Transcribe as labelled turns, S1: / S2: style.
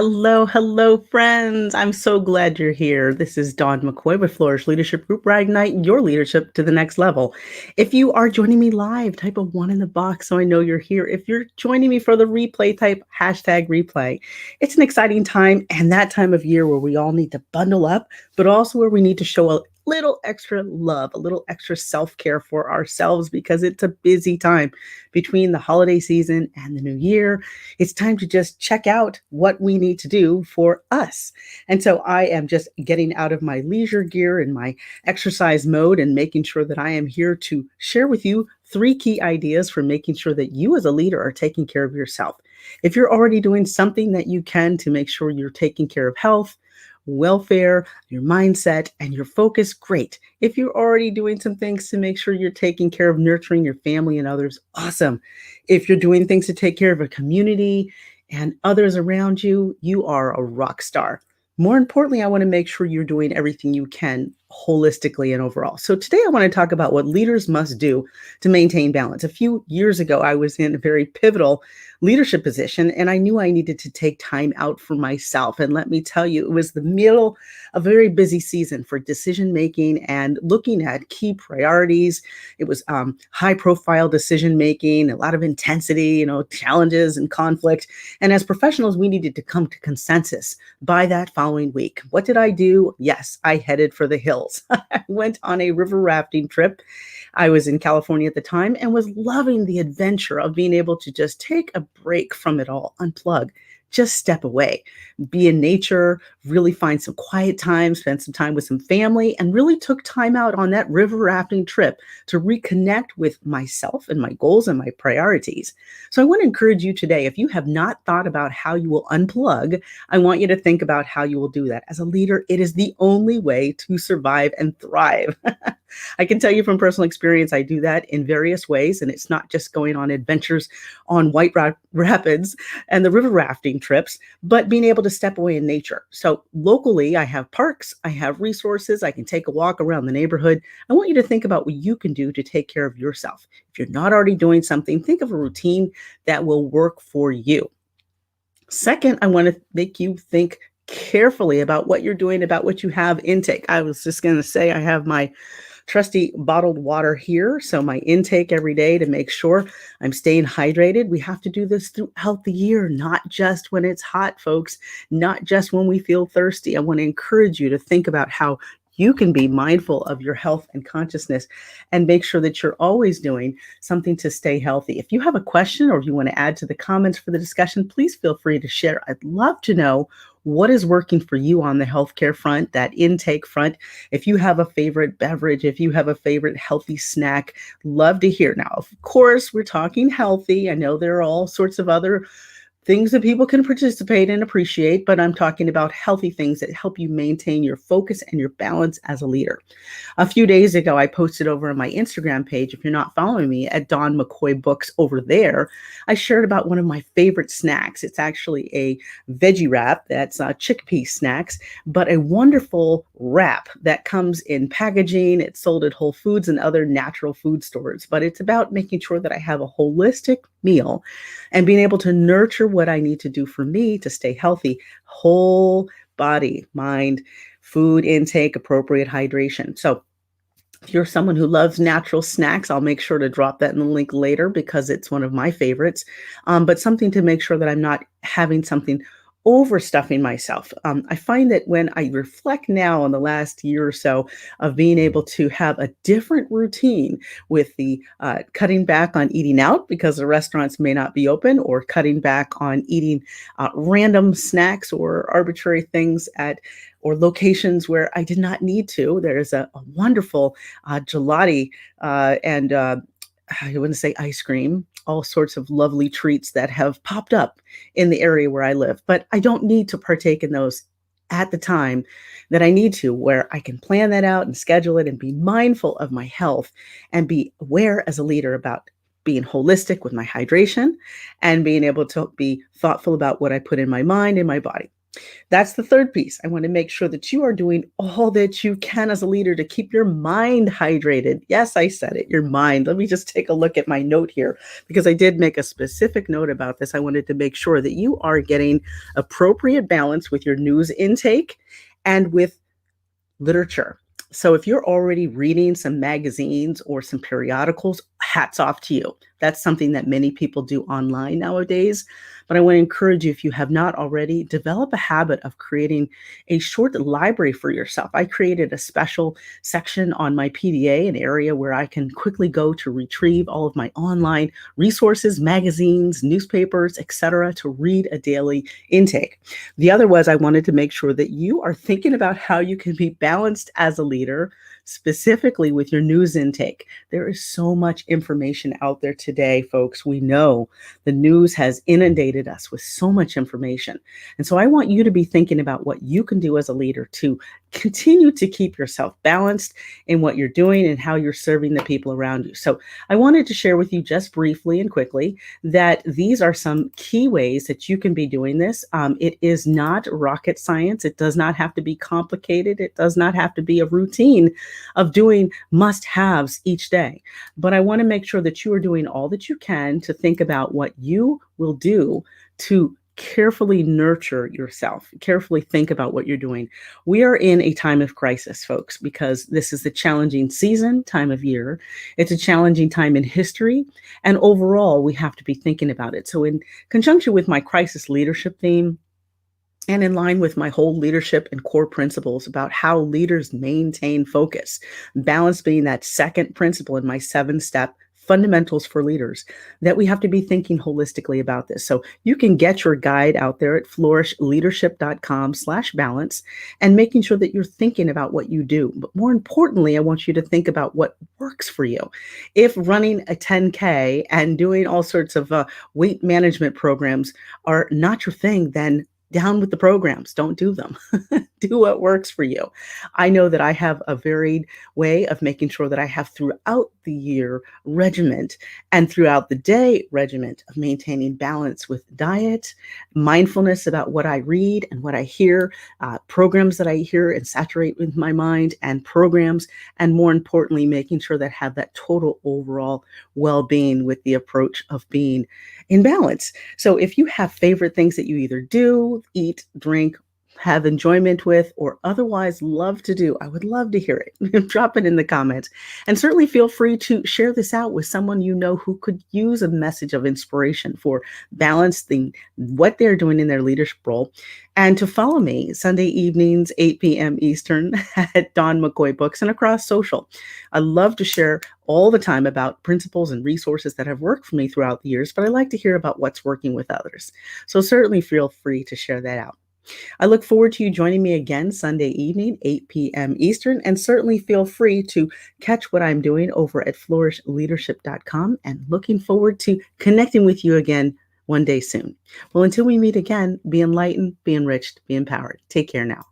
S1: Hello, hello, friends. I'm so glad you're here. This is Dawn McCoy with Flourish Leadership Group, where I ignite your leadership to the next level. If you are joining me live, type a one in the box so I know you're here. If you're joining me for the replay, type hashtag replay. It's an exciting time and that time of year where we all need to bundle up, but also where we need to show a little extra love, a little extra self-care for ourselves because it's a busy time between the holiday season and the new year. It's time to just check out what we need to do for us. And so I am just getting out of my leisure gear and my exercise mode and making sure that I am here to share with you three key ideas for making sure that you as a leader are taking care of yourself. If you're already doing something that you can to make sure you're taking care of health, welfare, your mindset, and your focus, great. If you're already doing some things to make sure you're taking care of nurturing your family and others, awesome. If you're doing things to take care of a community and others around you, you are a rock star. More importantly, I want to make sure you're doing everything you can holistically and overall. So today I want to talk about what leaders must do to maintain balance. A few years ago, I was in a very pivotal leadership position and I knew I needed to take time out for myself. And let me tell you, it was the middle of a very busy season for decision making and looking at key priorities. It was high profile decision making, a lot of intensity, challenges and conflict. And as professionals, we needed to come to consensus by that following week. What did I do? Yes, I headed for the hills. I went on a river rafting trip. I was in California at the time and was loving the adventure of being able to just take a break from it all, unplug, just step away, be in nature, really find some quiet time, spend some time with some family, and really took time out on that river rafting trip to reconnect with myself and my goals and my priorities. So I want to encourage you today, if you have not thought about how you will unplug, I want you to think about how you will do that. As a leader, it is the only way to survive and thrive. I can tell you from personal experience, I do that in various ways, and it's not just going on adventures on Rapids and the river rafting trips, but being able to step away in nature. So locally, I have parks, I have resources, I can take a walk around the neighborhood. I want you to think about what you can do to take care of yourself. If you're not already doing something, think of a routine that will work for you. Second, I want to make you think carefully about what you're doing, about what you have intake. I was just going to say I have my trusty bottled water here. So my intake every day to make sure I'm staying hydrated. We have to do this throughout the year, not just when it's hot, folks, not just when we feel thirsty. I want to encourage you to think about how you can be mindful of your health and consciousness and make sure that you're always doing something to stay healthy. If you have a question or if you want to add to the comments for the discussion, please feel free to share. I'd love to know what is working for you on the healthcare front, that intake front. If you have a favorite beverage, if you have a favorite healthy snack, love to hear. Now, of course, we're talking healthy. I know there are all sorts of other things that people can participate and appreciate, but I'm talking about healthy things that help you maintain your focus and your balance as a leader. A few days ago, I posted over on my Instagram page, if you're not following me, at Dawn McCoy Books over there, I shared about one of my favorite snacks. It's actually a veggie wrap that's chickpea snacks, but a wonderful wrap that comes in packaging. It's sold at Whole Foods and other natural food stores, but it's about making sure that I have a holistic meal and being able to nurture what I need to do for me to stay healthy, whole body, mind, food intake, appropriate hydration. So if you're someone who loves natural snacks, I'll make sure to drop that in the link later because it's one of my favorites. But something to make sure that I'm not having something overstuffing myself. I find that when I reflect now on the last year or so of being able to have a different routine with the cutting back on eating out because the restaurants may not be open, or cutting back on eating random snacks or arbitrary things at or locations where I did not need to. There's a wonderful gelati and I wouldn't say ice cream, all sorts of lovely treats that have popped up in the area where I live, but I don't need to partake in those at the time that I need to, where I can plan that out and schedule it and be mindful of my health and be aware as a leader about being holistic with my hydration and being able to be thoughtful about what I put in my mind and my body. That's the third piece. I want to make sure that you are doing all that you can as a leader to keep your mind hydrated. Yes, I said it, your mind. Let me just take a look at my note here because I did make a specific note about this. I wanted to make sure that you are getting appropriate balance with your news intake and with literature. So if you're already reading some magazines or some periodicals, hats off to you. That's something that many people do online nowadays. But I want to encourage you, if you have not already, develop a habit of creating a short library for yourself. I created a special section on my PDA, an area where I can quickly go to retrieve all of my online resources, magazines, newspapers, etc., to read a daily intake. The other was I wanted to make sure that you are thinking about how you can be balanced as a leader, specifically with your news intake. There is so much information out there today, folks. We know the news has inundated us with so much information. And so I want you to be thinking about what you can do as a leader to continue to keep yourself balanced in what you're doing and how you're serving the people around you. So I wanted to share with you just briefly and quickly that these are some key ways that you can be doing this. It is not rocket science. It does not have to be complicated. It does not have to be a routine of doing must haves each day. But I want to make sure that you are doing all that you can to think about what you will do to carefully nurture yourself, carefully think about what you're doing. We are in a time of crisis, folks, because this is the challenging time of year. It's a challenging time in history. And overall, we have to be thinking about it. So, in conjunction with my crisis leadership theme, and in line with my whole leadership and core principles about how leaders maintain focus, balance being that second principle in my 7-step fundamentals for leaders, that we have to be thinking holistically about this. So you can get your guide out there at flourishleadership.com/balance and making sure that you're thinking about what you do. But more importantly, I want you to think about what works for you. If running a 10K and doing all sorts of weight management programs are not your thing, then down with the programs. Don't do them. Do what works for you. I know that I have a varied way of making sure that I have throughout the year regiment and throughout the day regiment of maintaining balance with diet, mindfulness about what I read and what I hear, programs that I hear and saturate with my mind, and programs, and more importantly, making sure that I have that total overall well-being with the approach of being in balance. So if you have favorite things that you either do, eat, drink, have enjoyment with, or otherwise love to do, I would love to hear it. Drop it in the comments. And certainly feel free to share this out with someone you know who could use a message of inspiration for balancing what they're doing in their leadership role. And to follow me Sunday evenings, 8 p.m. Eastern at Dawn McCoy Books and across social. I love to share all the time about principles and resources that have worked for me throughout the years, but I like to hear about what's working with others. So certainly feel free to share that out. I look forward to you joining me again Sunday evening, 8 p.m. Eastern, and certainly feel free to catch what I'm doing over at flourishleadership.com, and looking forward to connecting with you again one day soon. Well, until we meet again, be enlightened, be enriched, be empowered. Take care now.